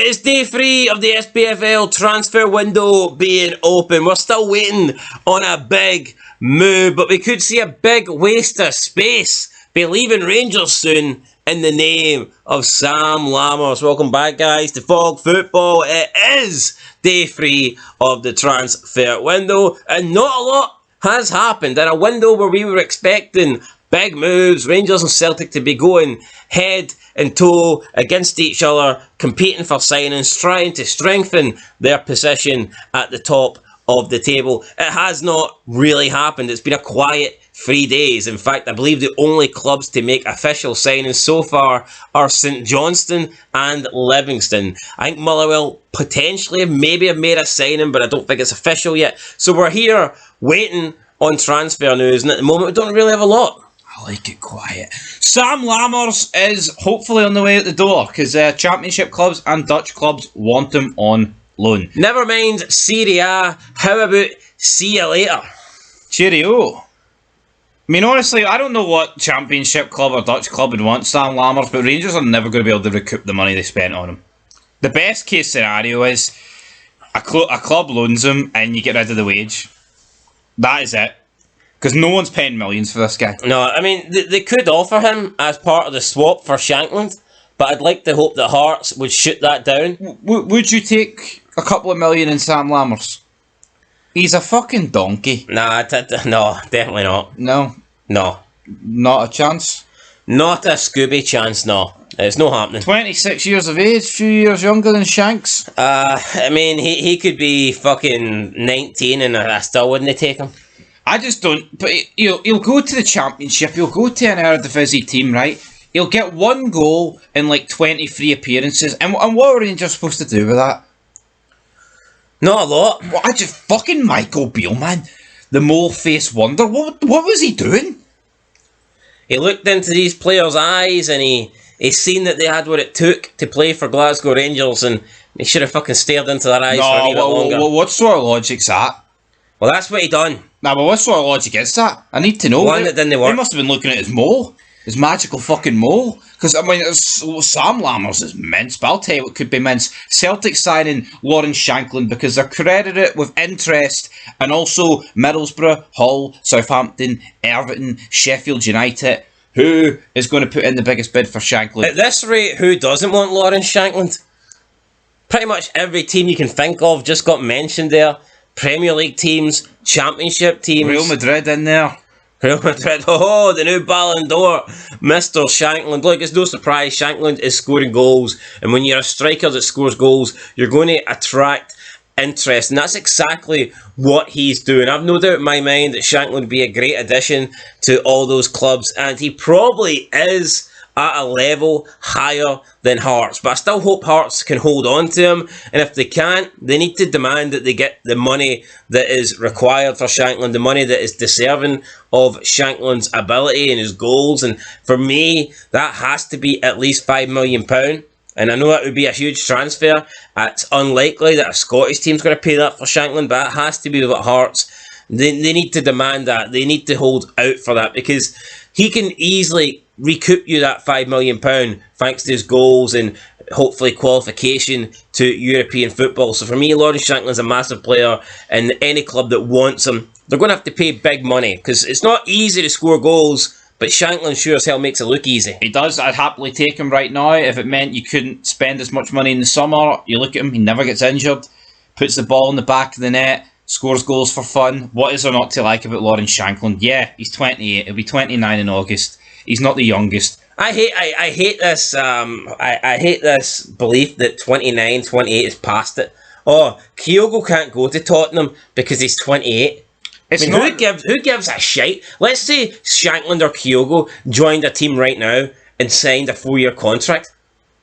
It's day 3 of the Spfl transfer window being open. We're still waiting on a big move, but we could see a big waste of space be leaving Rangers soon in the name of Sam Lammers. Welcome back, guys, to Fog Football. It is day 3 of the transfer window, and not a lot has happened in a window where we were expecting big moves, Rangers and Celtic to be going head and toe against each other, competing for signings, trying to strengthen their position at the top of the table. It has not really happened. It's been a quiet 3 days. In fact, I believe the only clubs to make official signings so far are St Johnstone and Livingston. I think Motherwell potentially maybe have made a signing, but I don't think it's official yet. So we're here waiting on transfer news, and at the moment we don't really have a lot. I like it quiet. Sam Lammers is hopefully on the way out the door because Championship clubs and Dutch clubs want him on loan. Never mind Serie A. How about see you later? Cheerio. I mean, honestly, I don't know what Championship club or Dutch club would want Sam Lammers, but Rangers are never going to be able to recoup the money they spent on him. The best case scenario is a club loans him and you get rid of the wage. That is it. Because no one's paying millions for this guy. No, I mean, they could offer him as part of the swap for Shankland, but I'd like to hope that Hearts would shoot that down. Would you take a couple of million in Sam Lammers? He's a fucking donkey. Nah, no, definitely not. No? No. Not a chance? Not a Scooby chance, no. It's not happening. 26 years of age, few years younger than Shanks. I mean, he could be fucking 19 and I still wouldn't take him. I just don't. But he'll go to the Championship. He'll go to an Eredivisie team, right? He'll get one goal in like 23 appearances. And what are Rangers supposed to do with that? Not a lot. Well, I just fucking Michael Beale, man. The mole-faced wonder. What was he doing? He looked into these players' eyes and he seen that they had what it took to play for Glasgow Rangers, and he should have fucking stared into their eyes for a wee bit longer. What sort of logic's that? Well, that's what he done. Nah, but what sort of logic is that? I need to know. One that didn't work. He must have been looking at his mole. His magical fucking mole. Because, I mean, Sam Lammers is mince, but I'll tell you what could be mince. Celtic signing Lawrence Shankland because they're credited with interest, and also Middlesbrough, Hull, Southampton, Everton, Sheffield United. Who is going to put in the biggest bid for Shankland? At this rate, who doesn't want Lawrence Shankland? Pretty much every team you can think of just got mentioned there. Premier League teams, Championship teams. Real Madrid in there. Real Madrid, oh, the new Ballon d'Or, Mr. Shankland. Look, it's no surprise Shankland is scoring goals, and when you're a striker that scores goals, you're going to attract interest, and that's exactly what he's doing. I've no doubt in my mind that Shankland would be a great addition to all those clubs, and he probably is at a level higher than Hearts, but I still hope Hearts can hold on to him, and if they can't, they need to demand that they get the money that is required for Shankland, the money that is deserving of Shankland's ability and his goals, and for me, that has to be at least £5 million, and I know that would be a huge transfer. It's unlikely that a Scottish team's going to pay that for Shankland, but it has to be with Hearts. They need to demand that. They need to hold out for that, because he can easily recoup you that £5 million thanks to his goals and hopefully qualification to European football. So for me, Lawrence Shankland's a massive player, and any club that wants him, they're going to have to pay big money, because it's not easy to score goals, but Shankland sure as hell makes it look easy. He does. I'd happily take him right now. If it meant you couldn't spend as much money in the summer, you look at him, he never gets injured, puts the ball in the back of the net, scores goals for fun. What is there not to like about Lawrence Shankland? Yeah, he's 28. He'll be 29 in August. He's not the youngest. I hate this. I hate this belief that 29, 28 is past it. Oh, Kyogo can't go to Tottenham because he's 28. Who gives a shite? Let's say Shankland or Kyogo joined a team right now and signed a 4-year contract.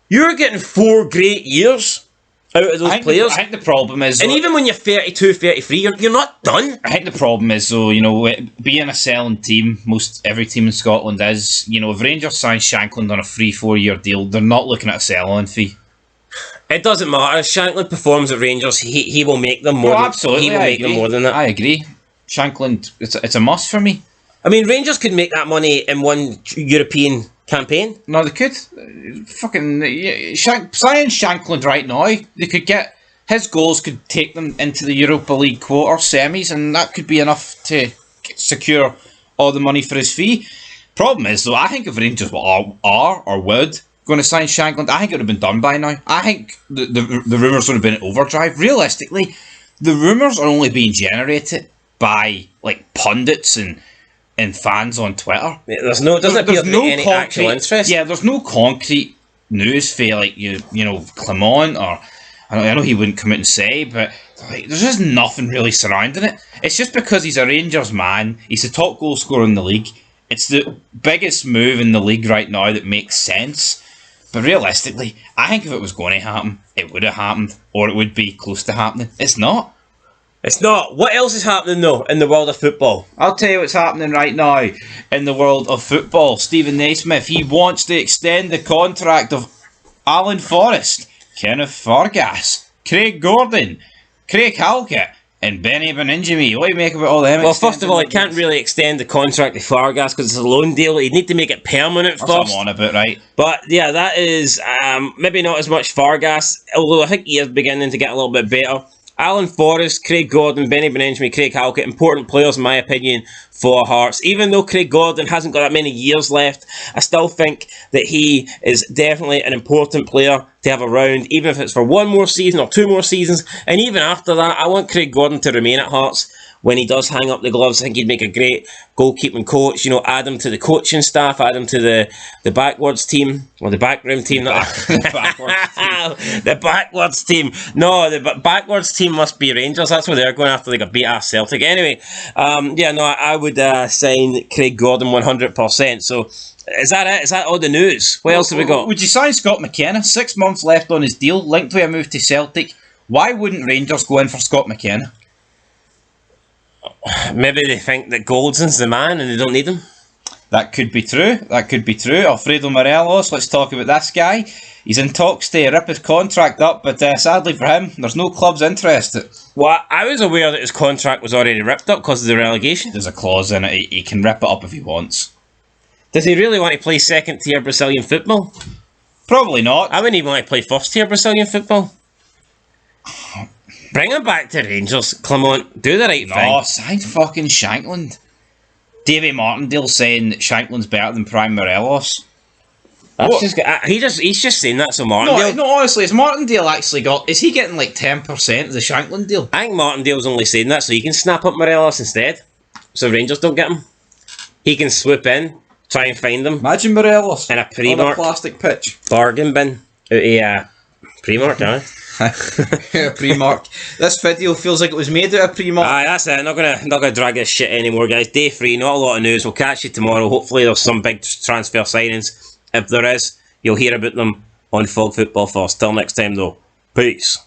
You're getting 4 great years out of those players. I think the problem is... And even when you're 32, 33, you're not done. I think the problem is, though, being a selling team, every team in Scotland is, if Rangers sign Shankland on a free 4-year deal, they're not looking at a sell-on fee. It doesn't matter. If Shankland performs at Rangers, he will make them more. Absolutely, he will make them more than that. I agree. Shankland, it's a must for me. I mean, Rangers could make that money in one European campaign. No, they could. Fucking sign Shankland right now. They could get his goals could take them into the Europa League quarter semis, and that could be enough to secure all the money for his fee. Problem is, though, I think if Rangers are or would going to sign Shankland, I think it would have been done by now. I think the rumours would have been in overdrive. Realistically, the rumours are only being generated by like pundits and fans on Twitter. Yeah, there's no any concrete, actual interest. Yeah, there's no concrete news for like you know Clement or I know he wouldn't come out and say, but like, there's just nothing really surrounding it. It's just because he's a Rangers man. He's the top goal scorer in the league. It's the biggest move in the league right now that makes sense. But realistically, I think if it was going to happen, it would have happened, or it would be close to happening. It's not. It's not. What else is happening, though, in the world of football? I'll tell you what's happening right now in the world of football. Stephen Naismith, he wants to extend the contract of Alan Forrest, Kenneth Fargas, Craig Gordon, Craig Halkett, and Benny Beningemi. What do you make about all them? Well, first of all, he can't really extend the contract to Fargas because it's a loan deal. He'd need to make it permanent first. That's what I'm on about, right? But yeah, that is maybe not as much Fargas, although I think he is beginning to get a little bit better. Alan Forrest, Craig Gordon, Benny Beningemi, Craig Halkett, important players in my opinion for Hearts. Even though Craig Gordon hasn't got that many years left, I still think that he is definitely an important player to have around, even if it's for one more season or two more seasons. And even after that, I want Craig Gordon to remain at Hearts when he does hang up the gloves. I think he'd make a great goalkeeping coach. You know, add him to the coaching staff, add him to the backwards team, or the backroom team. The backwards team. No, the backwards team must be Rangers. That's what they're going after, like a beat-ass Celtic. Anyway, I would sign Craig Gordon 100%. So, is that it? Is that all the news? What else have we got? Would you sign Scott McKenna? 6 months left on his deal, linked to a move to Celtic. Why wouldn't Rangers go in for Scott McKenna? Maybe they think that Goldson's the man and they don't need him. That could be true. Alfredo Morelos, let's talk about this guy. He's in talks to rip his contract up, but sadly for him, there's no clubs interested. Well, I was aware that his contract was already ripped up because of the relegation. There's a clause in it, he can rip it up if he wants. Does he really want to play second tier Brazilian football? Probably not. I wouldn't even want to play first tier Brazilian football. Bring him back to Rangers, Clement. Do the right thing. No, sign fucking Shankland. Davy Martindale saying that Shankland's better than Prime Morelos. He's just saying that so Martindale. No, honestly, is Martindale actually got? Is he getting like 10% of the Shankland deal? I think Martindale's only saying that so he can snap up Morelos instead. So Rangers don't get him. He can swoop in, try and find them. Imagine Morelos in a Primark on a plastic pitch. Bargain bin. Primark, aye. Primark. This video feels like it was made out of Primark. Aye, that's it. Not gonna drag this shit anymore, guys. Day 3, not a lot of news. We'll catch you tomorrow. Hopefully there's some big transfer signings. If there is, you'll hear about them on Fog Football First. Till next time though, peace.